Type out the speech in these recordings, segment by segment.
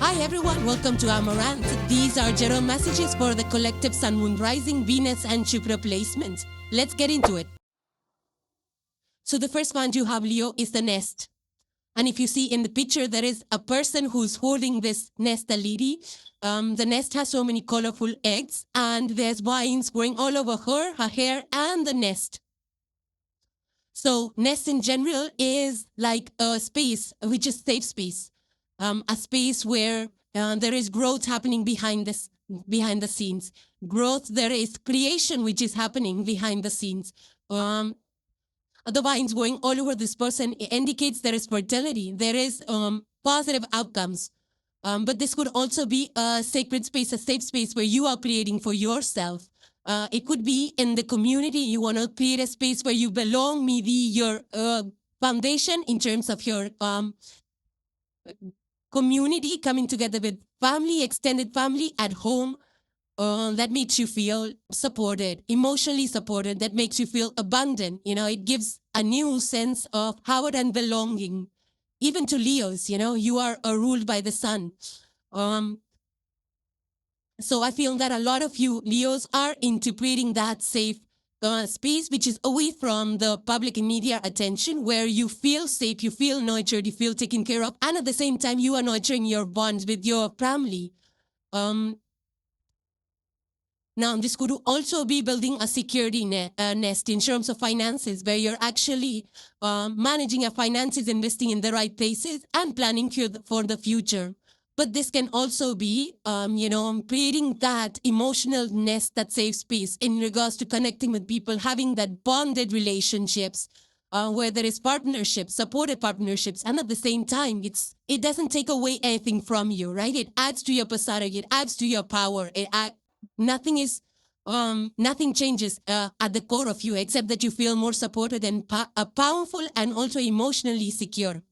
Hi everyone, welcome to Amaranth. These are general messages for the collective Sun, Moon, Rising, Venus and Jupiter placements. Let's get into it. So the first one you have, Leo, is the nest. And if you see in the picture, there is a person who's holding this nest, a lady. The nest has so many colorful eggs and there's vines growing all over her hair and the nest. So nest in general is like a space, which is safe space. A space where there is growth happening behind the scenes. Growth, there is creation which is happening behind the scenes. The vines going all over this person indicates there is fertility, there is positive outcomes. But this could also be a sacred space, a safe space where you are creating for yourself. It could be in the community. You want to create a space where you belong, maybe your foundation in terms of your community coming together with family, extended family at home. That makes you feel supported, emotionally supported, that makes you feel abundant. You know, it gives a new sense of power and belonging. Even to Leos, you know, you are ruled by the sun. So I feel that a lot of you Leos are into creating that safe space, which is away from the public and media attention, where you feel safe, you feel nurtured, you feel taken care of, and at the same time, you are nurturing your bonds with your family. Now, this could also be building a security nest in terms of finances, where you're actually managing your finances, investing in the right places, and planning for the future. But this can also be, creating that emotional nest, that safe space in regards to connecting with people, having that bonded relationships, where there is partnerships, supported partnerships, and at the same time, it doesn't take away anything from you, right? It adds to your persona, it adds to your power. Nothing changes at the core of you, except that you feel more supported and powerful and also emotionally secure.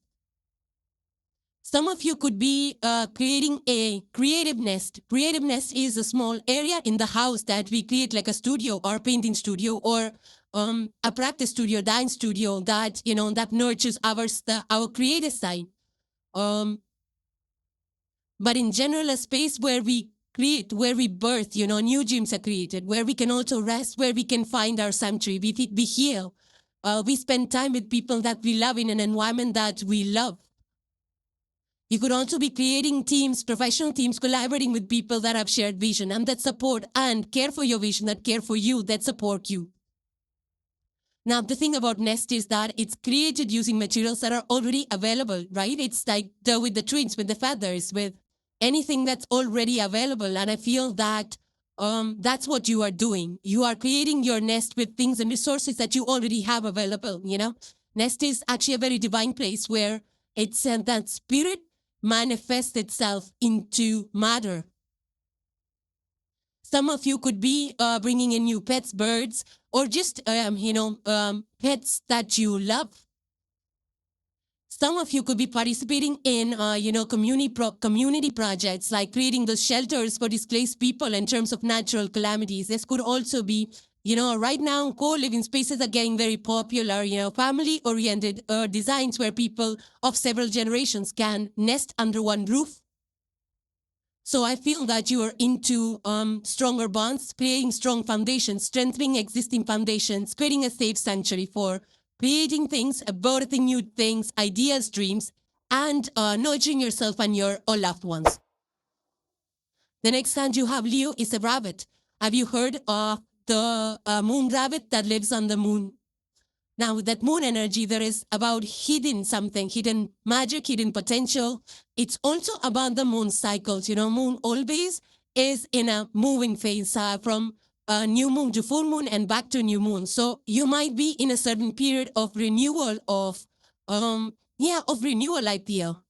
Some of you could be creating a creative nest. Creative nest is a small area in the house that we create, like a studio or painting studio or a practice studio, dance studio that, that nurtures our creative side. But in general, a space where we create, where we birth, new dreams are created, where we can also rest, where we can find our sanctuary, we heal. We spend time with people that we love in an environment that we love. You could also be creating teams, professional teams, collaborating with people that have shared vision and that support and care for your vision, that care for you, that support you. Now, the thing about nest is that it's created using materials that are already available, right? It's like with the twigs, with the feathers, with anything that's already available. And I feel that that's what you are doing. You are creating your nest with things and resources that you already have available, Nest is actually a very divine place where it's that spirit manifests itself into matter. Some of you could be bringing in new pets, birds, or just, pets that you love. Some of you could be participating in, community projects, like creating those shelters for displaced people in terms of natural calamities. This could also be, right now, co-living spaces are getting very popular, family-oriented designs where people of several generations can nest under one roof. So I feel that you are into stronger bonds, creating strong foundations, strengthening existing foundations, creating a safe sanctuary for creating things, birthing new things, ideas, dreams, and nurturing yourself and your loved ones. The next sign you have, Leo, is a rabbit. Have you heard of the moon rabbit that lives on the moon? Now, that moon energy, there is about hidden something, hidden magic, hidden potential. It's also about the moon cycles. Moon always is in a moving phase from new moon to full moon and back to new moon. So you might be in a certain period of renewal of renewal, I feel.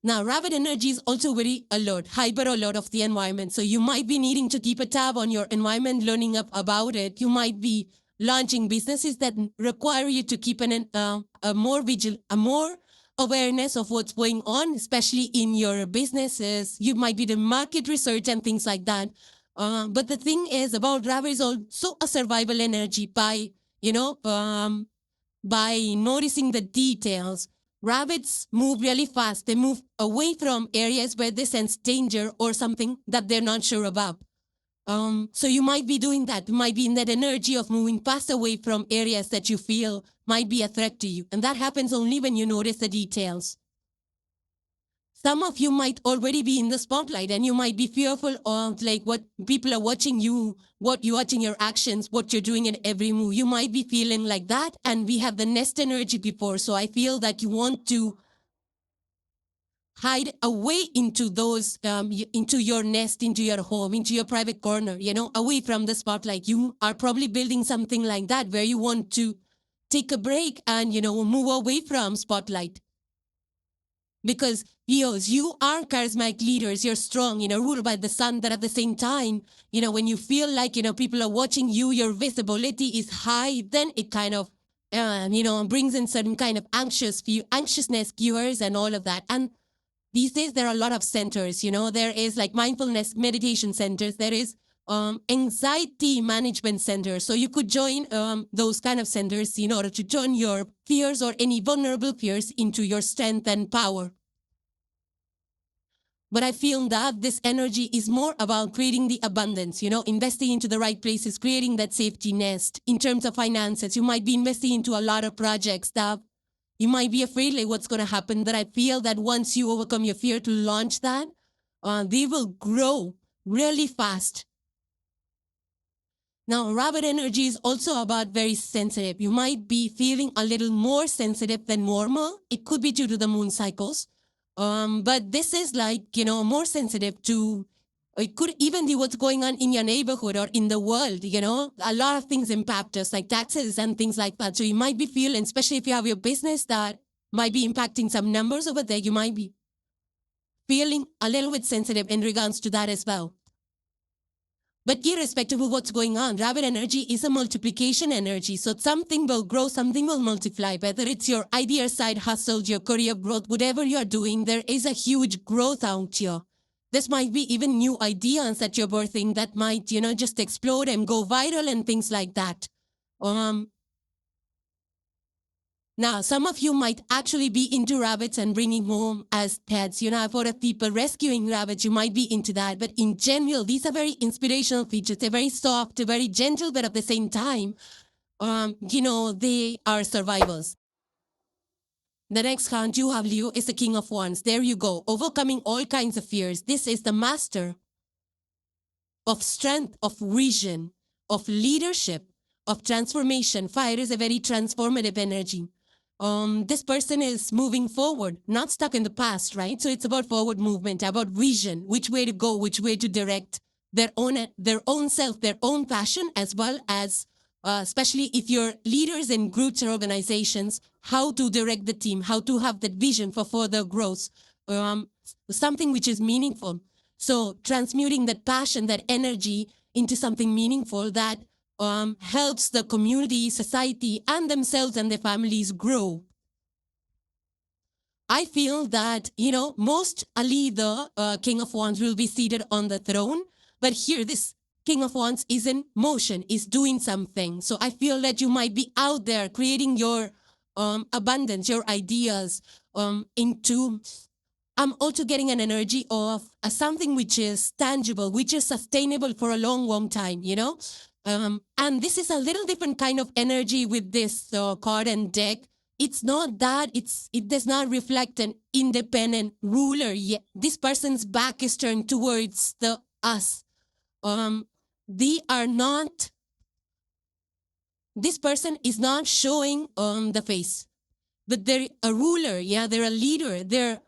Now, rabbit energy is also very alert, hyper alert of the environment. So you might be needing to keep a tab on your environment, learning up about it. You might be launching businesses that require you to keep a more awareness of what's going on, especially in your businesses. You might be doing market research and things like that. But the thing is about rabbit is also a survival energy by noticing the details, Rabbits move really fast. They move away from areas where they sense danger or something that they're not sure about. So you might be doing that. You might be in that energy of moving fast away from areas that you feel might be a threat to you. And that happens only when you notice the details. Some of you might already be in the spotlight and you might be fearful of like what people are watching you, what you're watching your actions, what you're doing in every move. You might be feeling like that. And we have the nest energy before. So I feel that you want to hide away into those, into your nest, into your home, into your private corner, away from the spotlight. You are probably building something like that where you want to take a break and, move away from spotlight. Because Leos, you are charismatic leaders. You're strong, ruled by the sun. That at the same time, when you feel like, people are watching you, your visibility is high, then it kind of, brings in certain kind of anxiousness, fears and all of that. And these days, there are a lot of centers, there is like mindfulness meditation centers. There is anxiety management centers. So you could join those kind of centers in order to turn your fears or any vulnerable fears into your strength and power. But I feel that this energy is more about creating the abundance, investing into the right places, creating that safety nest. In terms of finances, you might be investing into a lot of projects that you might be afraid like what's going to happen. But I feel that once you overcome your fear to launch that, they will grow really fast. Now, rabbit energy is also about very sensitive. You might be feeling a little more sensitive than normal. It could be due to the moon cycles. But this is like, more sensitive to, it could even be what's going on in your neighborhood or in the world, a lot of things impact us like taxes and things like that. So you might be feeling, especially if you have your business that might be impacting some numbers over there, you might be feeling a little bit sensitive in regards to that as well. But irrespective of what's going on, rabbit energy is a multiplication energy. So something will grow, something will multiply. Whether it's your idea side hustle, your career growth, whatever you're doing, there is a huge growth out here. This might be even new ideas that you're birthing that might, just explode and go viral and things like that. Now, some of you might actually be into rabbits and bringing home as pets. I've heard of people rescuing rabbits. You might be into that. But in general, these are very inspirational features. They're very soft, they're very gentle, but at the same time, they are survivors. The next card you have, Leo, is the King of Wands. There you go. Overcoming all kinds of fears. This is the master of strength, of vision, of leadership, of transformation. Fire is a very transformative energy. This person is moving forward, not stuck in the past, right? So it's about forward movement, about vision, which way to go, which way to direct their own self, their own passion, as well as, especially if you're leaders in groups or organizations, how to direct the team, how to have that vision for further growth, something which is meaningful. So transmuting that passion, that energy into something meaningful that helps the community, society, and themselves and their families grow. I feel that, most Ali, the King of Wands, will be seated on the throne. But here, this King of Wands is in motion, is doing something. So I feel that you might be out there creating your abundance, your ideas into... I'm also getting an energy of something which is tangible, which is sustainable for a long, long time, and this is a little different kind of energy with this card and deck. It's not that, it does not reflect an independent ruler yet. This person's back is turned towards us. They are not, this person is not showing the face, but they're a ruler, they're a leader, they're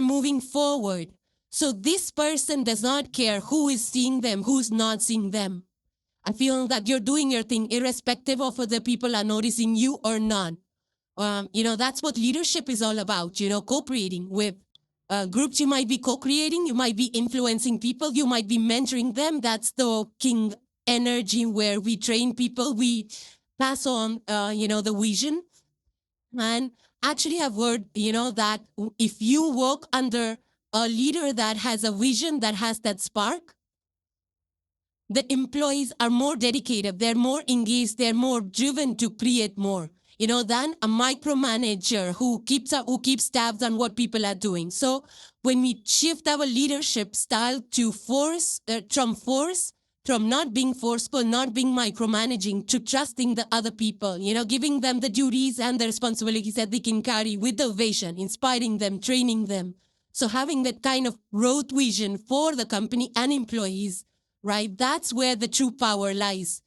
moving forward. So this person does not care who is seeing them, who's not seeing them. I feel that you're doing your thing irrespective of whether people are noticing you or not. That's what leadership is all about, co-creating with groups. You might be co-creating, you might be influencing people, you might be mentoring them. That's the king energy where we train people, we pass on, the vision. And actually I've heard, that if you work under a leader that has a vision, that has that spark, the employees are more dedicated, they're more engaged, they're more driven to create more. than a micromanager who keeps tabs on what people are doing. So when we shift our leadership style to from not being forceful, not being micromanaging, to trusting the other people, giving them the duties and the responsibilities that they can carry with the vision, inspiring them, training them. So having that kind of growth vision for the company and employees, right? That's where the true power lies.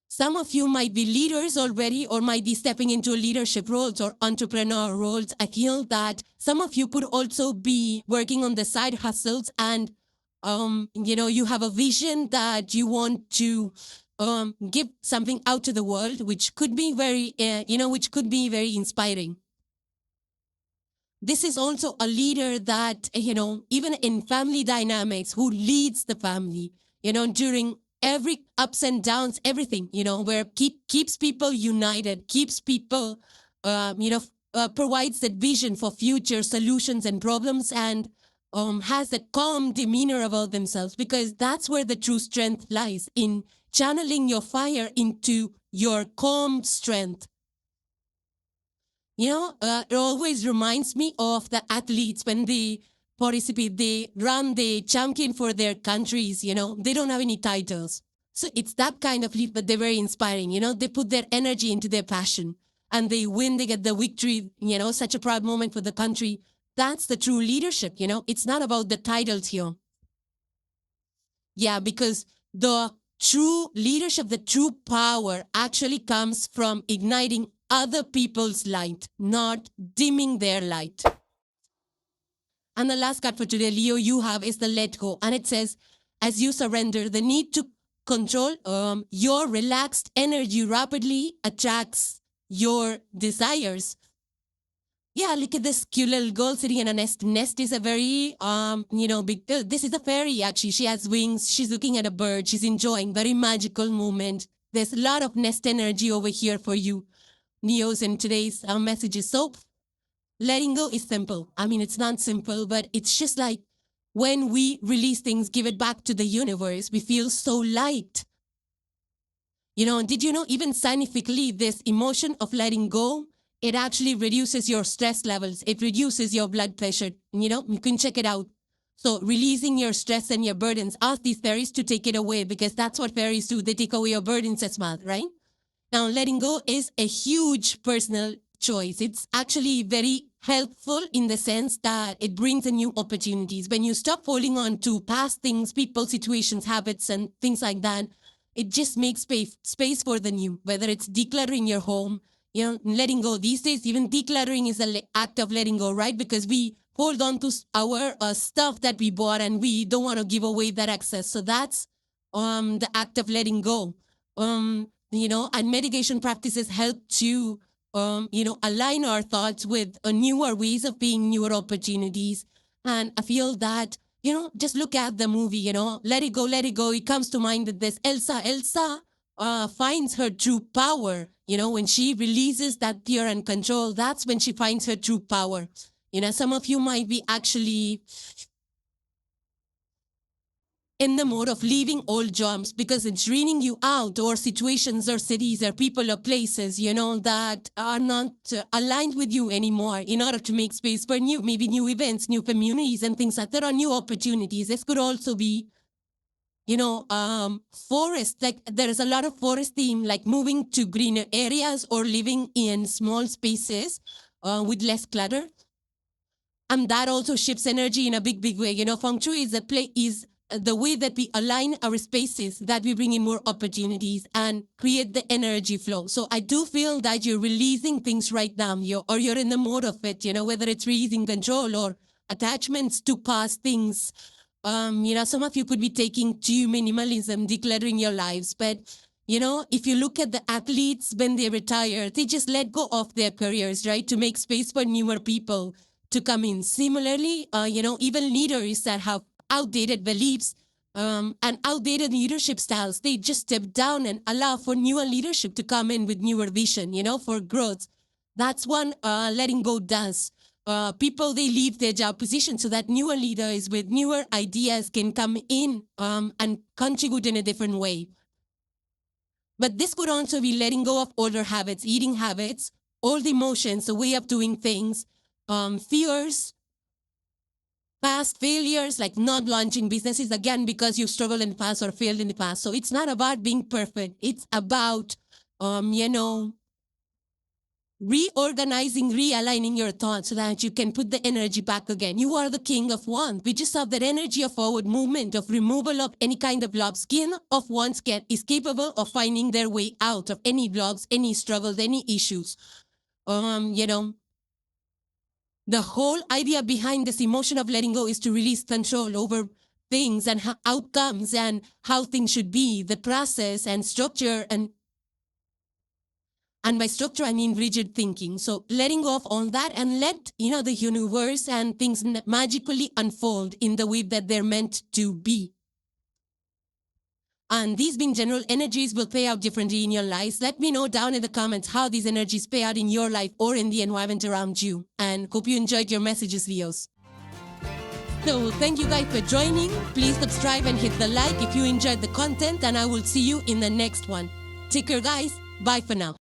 Some of you might be leaders already or might be stepping into leadership roles or entrepreneur roles. I feel that some of you could also be working on the side hustles and, you have a vision that you want to give something out to the world, which could be very inspiring. This is also a leader that, even in family dynamics, who leads the family, during every ups and downs, everything, where keeps people united, keeps people, provides that vision for future solutions and problems, and has that calm demeanor about themselves, because that's where the true strength lies, in channeling your fire into your calm strength. It always reminds me of the athletes when they participate, they run, they champion for their countries, they don't have any titles. So it's that kind of lead, but they're very inspiring, they put their energy into their passion and they win, they get the victory, such a proud moment for the country. That's the true leadership, it's not about the titles here. Yeah, because the true leadership, the true power actually comes from igniting other people's light, not dimming their light. And the last card for today, Leo, you have is the let go. And it says, as you surrender, the need to control your relaxed energy rapidly attracts your desires. Yeah, look at this cute little girl sitting in a nest. Nest is a very, big, this is a fairy actually. She has wings. She's looking at a bird. She's enjoying, very magical moment. There's a lot of nest energy over here for you, Neos, in today's messages. So letting go is simple. I mean, it's not simple, but it's just like when we release things, give it back to the universe, we feel so light. Did you know even scientifically this emotion of letting go, it actually reduces your stress levels. It reduces your blood pressure. You can check it out. So releasing your stress and your burdens, ask these fairies to take it away, because that's what fairies do. They take away your burdens as well, right? Now, letting go is a huge personal choice. It's actually very helpful in the sense that it brings in new opportunities. When you stop holding on to past things, people, situations, habits, and things like that, it just makes space for the new, whether it's decluttering your home, letting go. These days, even decluttering is an act of letting go, right? Because we hold on to our stuff that we bought and we don't want to give away that access. So that's the act of letting go. And meditation practices help to, align our thoughts with newer ways of being, newer opportunities. And I feel that, just look at the movie, let it go, let it go. It comes to mind that this Elsa finds her true power, when she releases that fear and control, that's when she finds her true power. Some of you might be actually in the mode of leaving old jobs because it's draining you out, or situations or cities or people or places, that are not aligned with you anymore, in order to make space for maybe new events, new communities and things like that, or new opportunities. This could also be, forest, like there is a lot of forest theme, like moving to greener areas or living in small spaces with less clutter. And that also shifts energy in a big, big way. Feng Shui is the way that we align our spaces, that we bring in more opportunities and create the energy flow. So I do feel that you're releasing things right now, or you're in the mode of it, whether it's releasing control or attachments to past things. Some of you could be taking to minimalism, decluttering your lives. But, if you look at the athletes when they retire, they just let go of their careers, right? To make space for newer people to come in. Similarly, even leaders that have outdated beliefs and outdated leadership styles, they just step down and allow for newer leadership to come in with newer vision, for growth. That's what letting go does. People, they leave their job position so that newer leaders with newer ideas can come in and contribute in a different way. But this could also be letting go of older habits, eating habits, old emotions, a way of doing things, fears, past failures, like not launching businesses again because you struggled in the past or failed in the past. So it's not about being perfect. It's about, reorganizing, realigning your thoughts so that you can put the energy back again. You are the king of wands. We just have that energy of forward movement, of removal of any kind of blocks. King of wands is capable of finding their way out of any blocks, any struggles, any issues. The whole idea behind this emotion of letting go is to release control over things and outcomes and how things should be, the process and structure. And by structure, I mean rigid thinking. So letting go of all that and let, the universe and things magically unfold in the way that they're meant to be. And these being general energies will play out differently in your lives. Let me know down in the comments how these energies play out in your life or in the environment around you. And hope you enjoyed your messages, Leos. So thank you guys for joining. Please subscribe and hit the like if you enjoyed the content. And I will see you in the next one. Take care, guys. Bye for now.